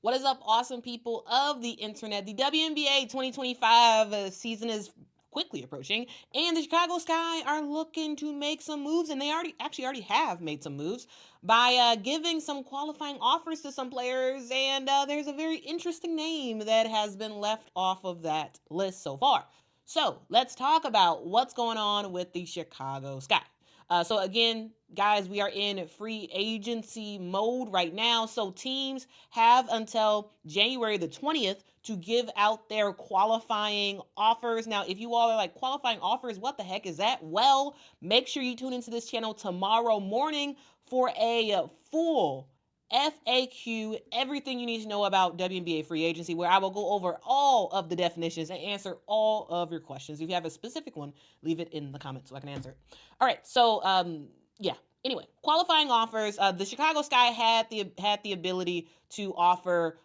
What is up, awesome people of the internet? The WNBA 2025 season is quickly approaching, and the Chicago Sky are looking to make some moves, and they already have made some moves by giving some qualifying offers to some players, and there's a very interesting name that has been left off of that list so far. So let's talk about what's going on with the Chicago Sky. So again, guys, we are in free agency mode right now. So teams have until January the 20th to give out their qualifying offers. Now, if you all are like, qualifying offers, what the heck is that? Well, make sure you tune into this channel tomorrow morning for a full FAQ, everything you need to know about WNBA free agency, where I will go over all of the definitions and answer all of your questions. If you have a specific one, leave it in the comments so I can answer it. All right, so yeah. Anyway, qualifying offers. The Chicago Sky had the ability to offer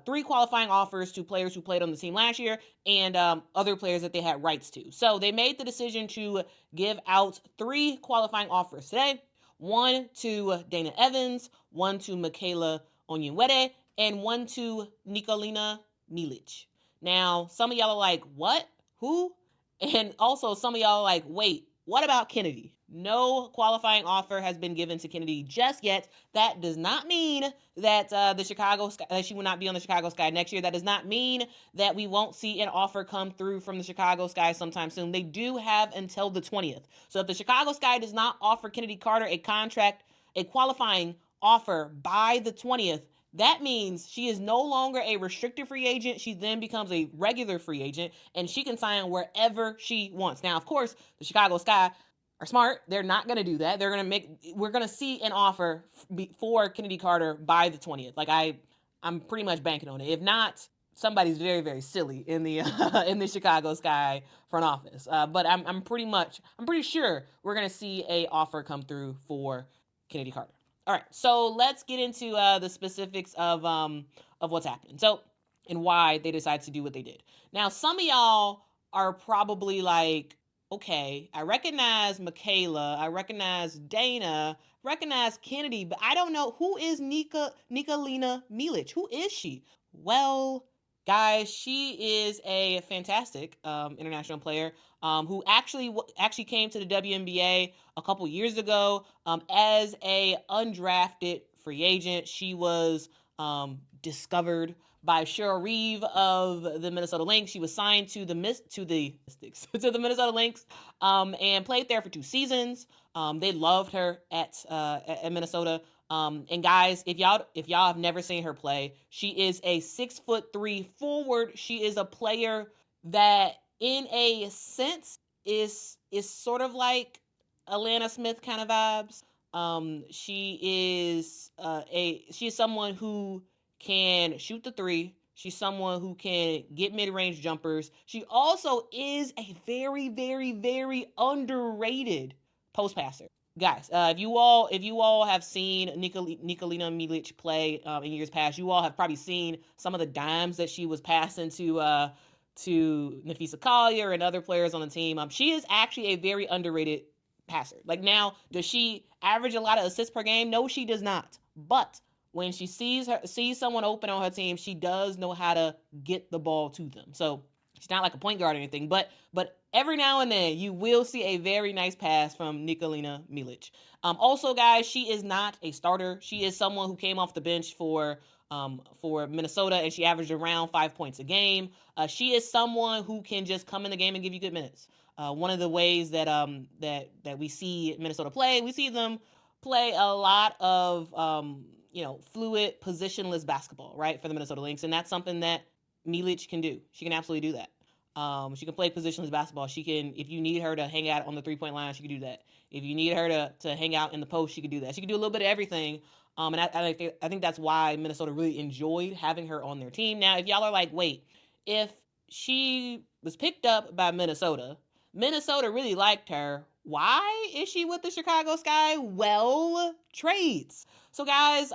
3 qualifying offers to players who played on the team last year and other players that they had rights to. So they made the decision to give out 3 qualifying offers today. 1 to Dana Evans, 1 to Michaela Onyenwere, and 1 to NnekaMich. Now, some of y'all are like, what? Who? And also, some of y'all are like, wait, what about Kennedy? No qualifying offer has been given to Kennedy just yet. That does not mean that the Chicago Sky, that she will not be on the Chicago Sky next year. That does not mean that we won't see an offer come through from the Chicago Sky sometime soon. They do have until the 20th. So if the Chicago Sky does not offer Kennedy Carter a qualifying offer by the 20th, that means she is no longer a restricted free agent. She then becomes a regular free agent, and she can sign wherever she wants. Now, of course, the Chicago Sky are smart. They're not going to do that. We're going to see an offer for Kennedy Carter by the 20th. Like I'm pretty much banking on it. If not, somebody's very, very silly in the in the Chicago Sky front office. But I'm pretty sure we're going to see a offer come through for Kennedy Carter. All right, so let's get into the specifics of what's happening. So, and why they decided to do what they did. Now, some of y'all are probably like, okay, I recognize Michaela, I recognize Dana, recognize Kennedy, but I don't know who is NnekaMich. Who is she? Well, guys, she is a fantastic international player who actually came to the WNBA a couple years ago as a undrafted free agent. She was discovered by Cheryl Reeve of the Minnesota Lynx. She was signed to the Minnesota Lynx and played there for 2 seasons. They loved her at Minnesota. And guys, if y'all have never seen her play, she is a 6'3" forward. She is a player that, in a sense, is sort of like Alana Smith kind of vibes. She is someone who can shoot the 3. She's someone who can get mid-range jumpers. She also is a very, very, very underrated post passer. Guys, if you all have seen NnekaMich play in years past, you all have probably seen some of the dimes that she was passing to Nafisa Collier and other players on the team. She is actually a very underrated passer. Like, now, does she average a lot of assists per game? No, she does not. But when she sees someone open on her team, she does know how to get the ball to them. So she's not like a point guard or anything, but every now and then you will see a very nice pass from NnekaMich. Also, guys, she is not a starter. She is someone who came off the bench for Minnesota, and she averaged around 5 points a game. She is someone who can just come in the game and give you good minutes. One of the ways that we see Minnesota play, we see them play a lot of fluid, positionless basketball, right, for the Minnesota Lynx, and that's something that Milich can do. She can absolutely do that. She can play positionless basketball. She can, if you need her to hang out on the 3-point line, she can do that. If you need her to hang out in the post, she can do that. She can do a little bit of everything. And I think that's why Minnesota really enjoyed having her on their team. Now, if y'all are like, wait, if she was picked up by Minnesota really liked her, why is she with the Chicago Sky? Well, trades. So, guys,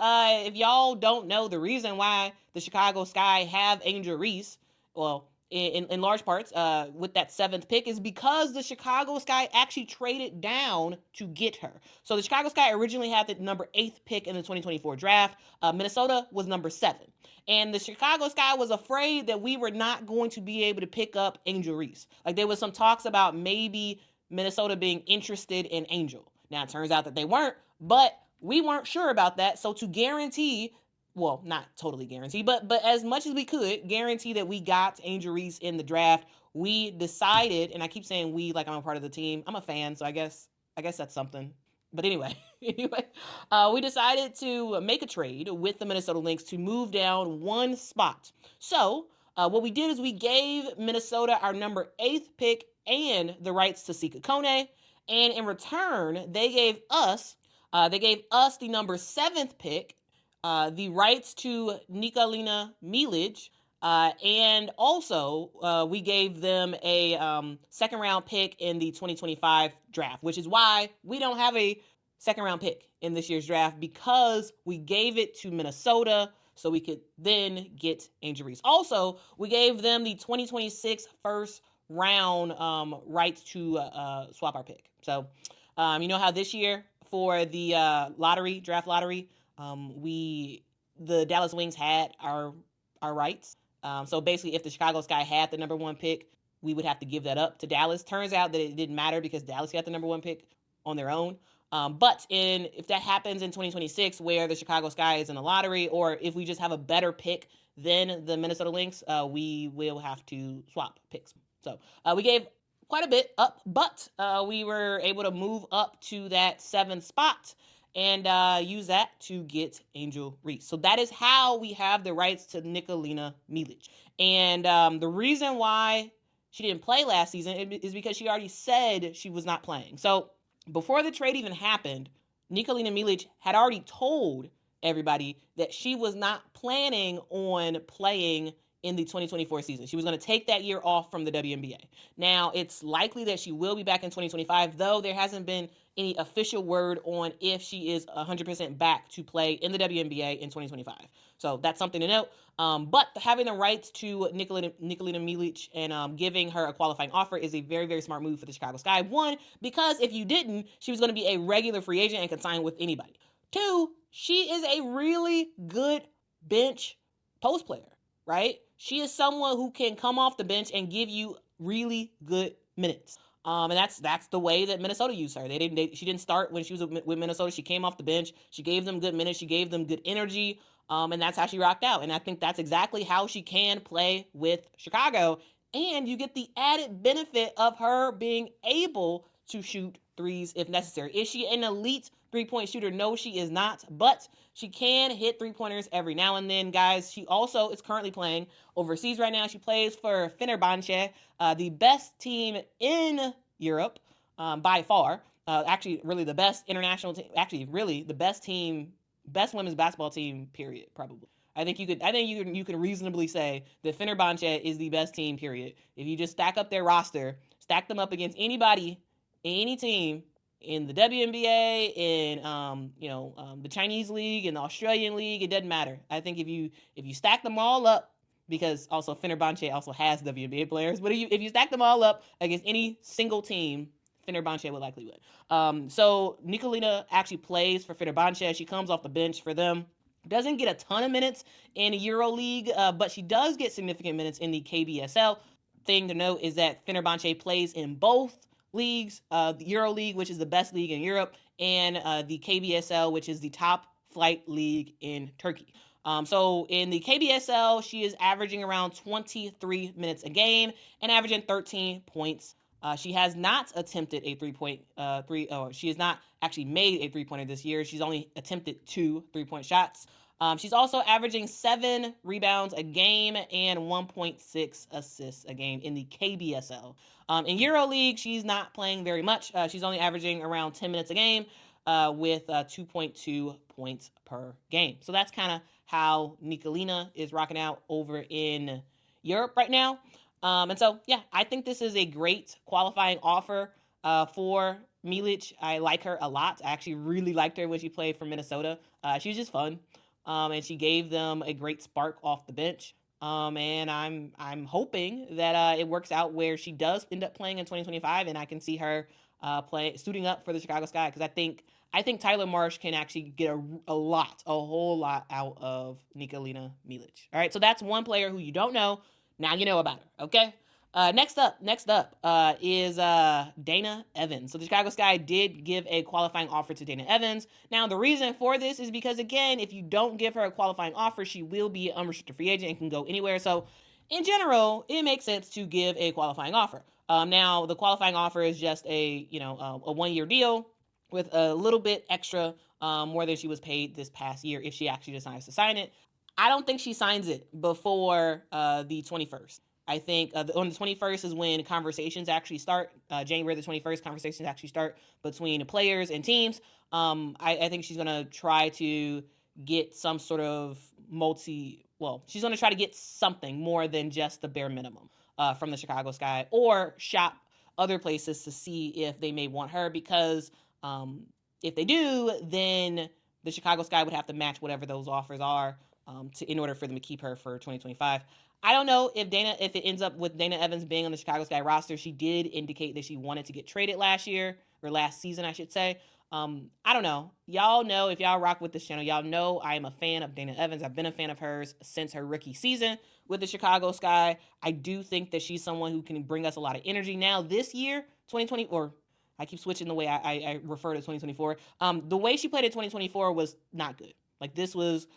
if y'all don't know the reason why the Chicago Sky have Angel Reese, well, in large parts with that 7th pick is because the Chicago Sky actually traded down to get her. So the Chicago Sky originally had the number 8th pick in the 2024 draft. Minnesota was number 7. And the Chicago Sky was afraid that we were not going to be able to pick up Angel Reese. Like, there was some talks about maybe Minnesota being interested in Angel. Now, it turns out that they weren't, but we weren't sure about that. So to guarantee, well, not totally guarantee, but as much as we could guarantee that we got Angel Reese in the draft, we decided, and I keep saying we like I'm a part of the team. I'm a fan, so I guess that's something. But anyway, we decided to make a trade with the Minnesota Lynx to move down one spot. So what we did is we gave Minnesota our number 8th pick and the rights to Sika Kone, and in return, they gave us the number 7th pick, the rights to NnekaMich, and also we gave them a second round pick in the 2025 draft, which is why we don't have a second round pick in this year's draft, because we gave it to Minnesota so we could then get Angel Reese. Also, we gave them the 2026 first round rights to swap our pick. So you know how this year for the draft lottery, the Dallas Wings had our rights. So basically, if the Chicago Sky had the number 1 pick, we would have to give that up to Dallas. Turns out that it didn't matter because Dallas got the number 1 pick on their own. But if that happens in 2026, where the Chicago Sky is in the lottery, or if we just have a better pick than the Minnesota Lynx, we will have to swap picks. So we gave quite a bit up, but we were able to move up to that 7th spot and use that to get Angel Reese. So that is how we have the rights to NnekaMich. And the reason why she didn't play last season is because she already said she was not playing. So before the trade even happened, NnekaMich had already told everybody that she was not planning on playing in the 2024 season. She was going to take that year off from the WNBA. Now, it's likely that she will be back in 2025, though there hasn't been any official word on if she is 100% back to play in the WNBA in 2025. So that's something to note. But having the rights to NnekaMich and giving her a qualifying offer is a very, very smart move for the Chicago Sky. 1, because if you didn't, she was going to be a regular free agent and could sign with anybody. 2, she is a really good bench post player, right? She is someone who can come off the bench and give you really good minutes. And that's the way that Minnesota used her. She didn't start when she was with Minnesota. She came off the bench. She gave them good minutes. She gave them good energy. And that's how she rocked out. And I think that's exactly how she can play with Chicago. And you get the added benefit of her being able to shoot threes if necessary. Is she an elite three-point shooter? No, she is not. But she can hit three-pointers every now and then, guys. She also is currently playing overseas right now. She plays for Fenerbahce, the best team in Europe by far. Actually, really the best international team. Actually, really the best women's basketball team. Period. Probably. I think you can reasonably say that Fenerbahce is the best team. Period. If you just stack up their roster, stack them up against anybody, any team in the WNBA, in the Chinese league, in the Australian league, it doesn't matter. I think if you stack them all up, because also Fenerbahce also has WNBA players, but if you stack them all up against any single team, Fenerbahce would likely win. So Nicolina actually plays for Fenerbahce. She comes off the bench for them. Doesn't get a ton of minutes in EuroLeague, but she does get significant minutes in the KBSL. Thing to note is that Fenerbahce plays in both leagues, the EuroLeague, which is the best league in Europe, and the KBSL, which is the top flight league in Turkey. So in the KBSL, she is averaging around 23 minutes a game and averaging 13 points. She has not attempted a she has not actually made a three-pointer this year. She's only attempted 2 3-point shots. She's also averaging 7 rebounds a game and 1.6 assists a game in the KBSL. In EuroLeague, she's not playing very much. She's only averaging around 10 minutes a game with 2.2 points per game. So that's kind of how Nicolina is rocking out over in Europe right now. And so, yeah, I think this is a great qualifying offer for Milic. I like her a lot. I actually really liked her when she played for Minnesota. She was just fun. And she gave them a great spark off the bench. And I'm hoping that it works out where she does end up playing in 2025, and I can see her suiting up for the Chicago Sky, because I think Tyler Marsh can actually get a whole lot out of NnekaMich. All right, so that's one player who you don't know. Now you know about her. Okay. Next up is Dana Evans. So the Chicago Sky did give a qualifying offer to Dana Evans. Now the reason for this is because, again, if you don't give her a qualifying offer, she will be an unrestricted free agent and can go anywhere. So in general, it makes sense to give a qualifying offer. Now the qualifying offer is just a 1-year deal with a little bit extra more than she was paid this past year if she actually decides to sign it. I don't think she signs it before the 21st. I think on the 21st is when conversations actually start. January the 21st, conversations actually start between players and teams. I think she's going to try to get some sort of she's going to try to get something more than just the bare minimum from the Chicago Sky, or shop other places to see if they may want her, because if they do, then the Chicago Sky would have to match whatever those offers are in order for them to keep her for 2025. I don't know if it ends up with Dana Evans being on the Chicago Sky roster. She did indicate that she wanted to get traded last season, I should say. I don't know. Y'all know, if y'all rock with this channel, y'all know I am a fan of Dana Evans. I've been a fan of hers since her rookie season with the Chicago Sky. I do think that she's someone who can bring us a lot of energy. Now, this year, 2020, or I keep switching the way I refer to 2024. The way she played in 2024 was not good. Like, this was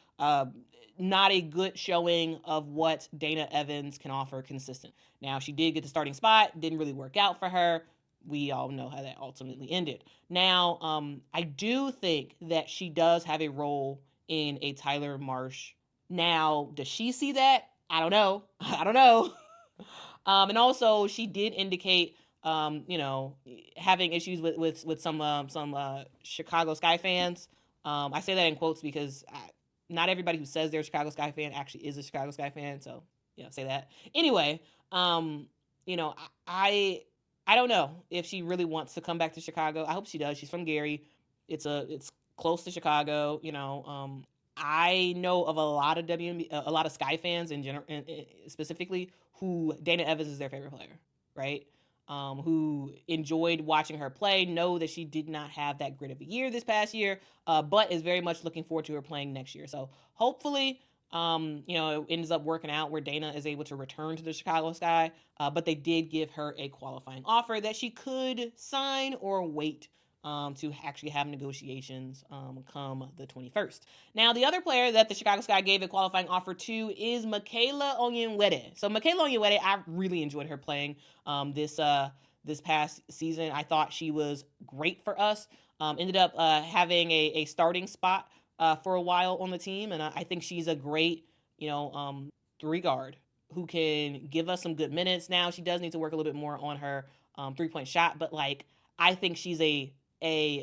not a good showing of what Dana Evans can offer consistent. Now, she did get the starting spot. Didn't really work out for her. We all know how that ultimately ended. Now, I do think that she does have a role in a Tyler Marsh. Now, does she see that? I don't know. I don't know. And also, she did indicate, having issues with some Chicago Sky fans. I say that in quotes because not everybody who says they're a Chicago Sky fan actually is a Chicago Sky fan. So, say that. Anyway, I don't know if she really wants to come back to Chicago. I hope she does. She's from Gary. It's close to Chicago. I know of a lot of a lot of Sky fans in general, specifically, who Dana Evans is their favorite player, right? Who enjoyed watching her play, know that she did not have that great of a year this past year, but is very much looking forward to her playing next year. So hopefully, it ends up working out where Dana is able to return to the Chicago Sky, but they did give her a qualifying offer that she could sign or wait to actually have negotiations come the 21st. Now, the other player that the Chicago Sky gave a qualifying offer to is Michaela Onyenwere. So Michaela Onyenwere, I really enjoyed her playing this past season. I thought she was great for us. Ended up having a starting spot for a while on the team, and I think she's a great, 3-guard who can give us some good minutes. Now, she does need to work a little bit more on her 3-point shot, but I think she's a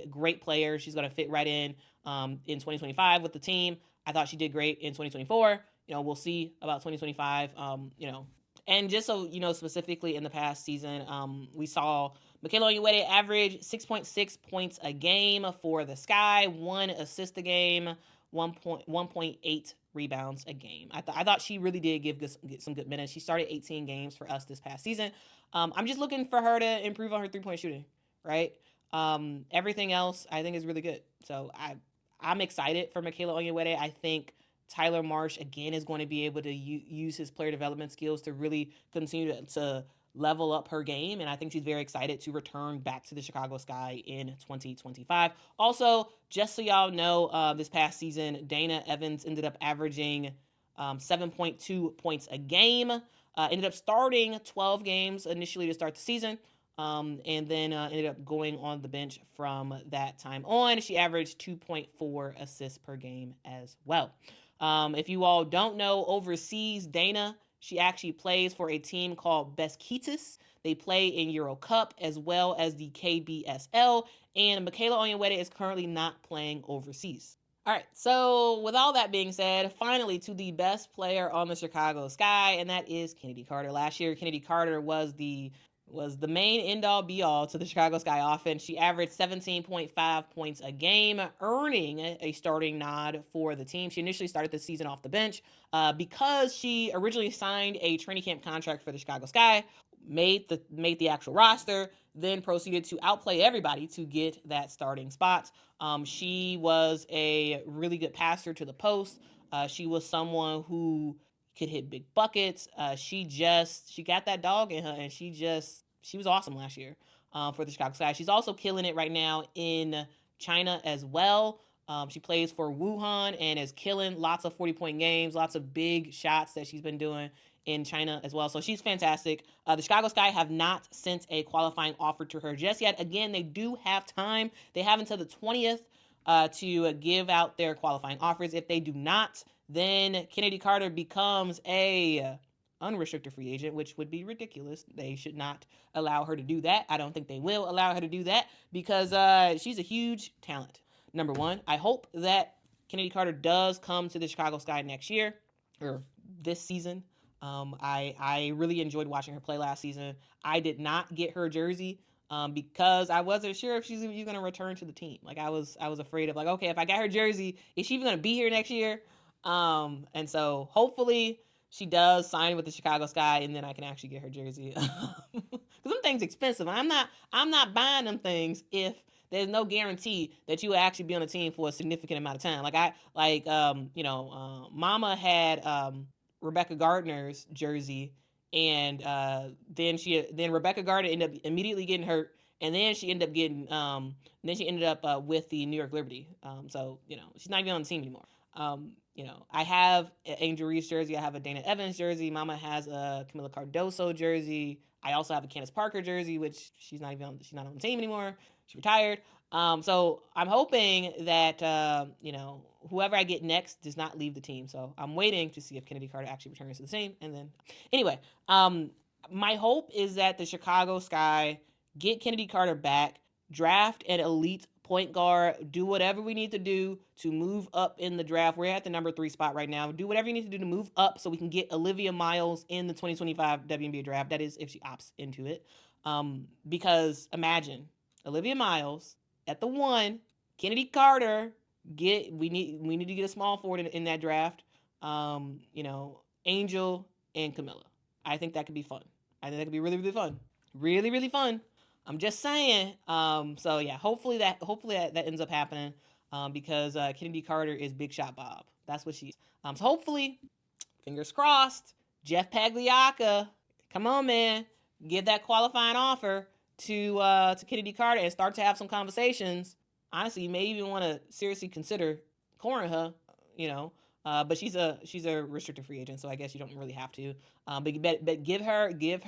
great player. She's going to fit right in 2025 with the team. I thought she did great in 2024. We'll see about 2025. And just so specifically in the past season, we saw Michaela Onyenwere average 6.6 points a game for the Sky, 1 assist a game, 1.8 rebounds a game. I thought she really did get some good minutes. She started 18 games for us this past season. I'm just looking for her to improve on her 3-point shooting, right? Everything else I think is really good. So I'm excited for Michaela Onyenwere. I think Tyler Marsh, again, is going to be able to use his player development skills to really continue to level up her game, and I think she's very excited to return back to the Chicago Sky in 2025. Also, just so y'all know, this past season, Dana Evans ended up averaging 7.2 points a game, ended up starting 12 games initially to start the season, and then ended up going on the bench from that time on. She averaged 2.4 assists per game as well. If you all don't know, overseas, Dana, she actually plays for a team called Beskitas. They play in Euro Cup as well as the KBSL, and Michaela Onyenwere is currently not playing overseas. All right, so with all that being said, finally to the best player on the Chicago Sky, and that is Kennedy Carter. Last year, Kennedy Carter was the was the main end-all be-all to the Chicago Sky offense. She averaged 17.5 points a game, earning a starting nod for the team. She initially started the season off the bench because she originally signed a training camp contract for the Chicago Sky, made the actual roster, then proceeded to outplay everybody to get that starting spot. She was a really good passer to the post. She was someone who could hit big buckets. She got that dog in her, and she was awesome last year for the Chicago Sky. She's also killing it right now in China as well. She plays for Wuhan and is killing lots of 40-point games, lots of big shots that she's been doing in China as well. So she's fantastic. The Chicago Sky have not sent a qualifying offer to her just yet. Again, they do have time. They have until the 20th to give out their qualifying offers. If they do not, then Kennedy Carter becomes a unrestricted free agent, which would be ridiculous. They should not allow her to do that. I don't think they will allow her to do that because she's a huge talent. Number one, I hope that Kennedy Carter does come to the Chicago Sky next year or this season. I really enjoyed watching her play last season. I did not get her jersey because I wasn't sure if she's even going to return to the team. Like I was afraid of, like, okay, if I got her jersey, is she even going to be here next year? And so hopefully she does sign with the Chicago Sky, and then I can actually get her jersey because them things expensive. I'm not buying them things if there's no guarantee that you will actually be on the team for a significant amount of time. Mama had Rebecca Gardner's jersey, and then Rebecca Gardner ended up immediately getting hurt, and then she ended up with the New York Liberty. So she's not even on the team anymore. I have an Angel Reese jersey. I have a Dana Evans jersey. Mama has a Camila Cardoso jersey. I also have a Candace Parker jersey, which she's not on the team anymore. She retired. So I'm hoping that whoever I get next does not leave the team. So I'm waiting to see if Kennedy Carter actually returns to the team. And then anyway, my hope is that the Chicago Sky get Kennedy Carter back, draft an elite point guard, do whatever we need to do to move up in the draft. We're at the number 3 spot right now. Do whatever you need to do to move up so we can get Olivia Miles in the 2025 WNBA draft. That is if she opts into it. Because imagine Olivia Miles at the 1, Kennedy Carter. We need to get a small forward in that draft. Angel and Camilla. I think that could be fun. I think that could be really, really fun. Really, really fun. I'm just saying. So yeah, hopefully that ends up happening. Because Kennedy Carter is Big Shot Bob. That's what she is. So hopefully, fingers crossed, Jeff Pagliacca, come on, man, give that qualifying offer to Kennedy Carter and start to have some conversations. Honestly, you may even want to seriously consider courting her. But she's a restricted free agent, so I guess you don't really have to. But give her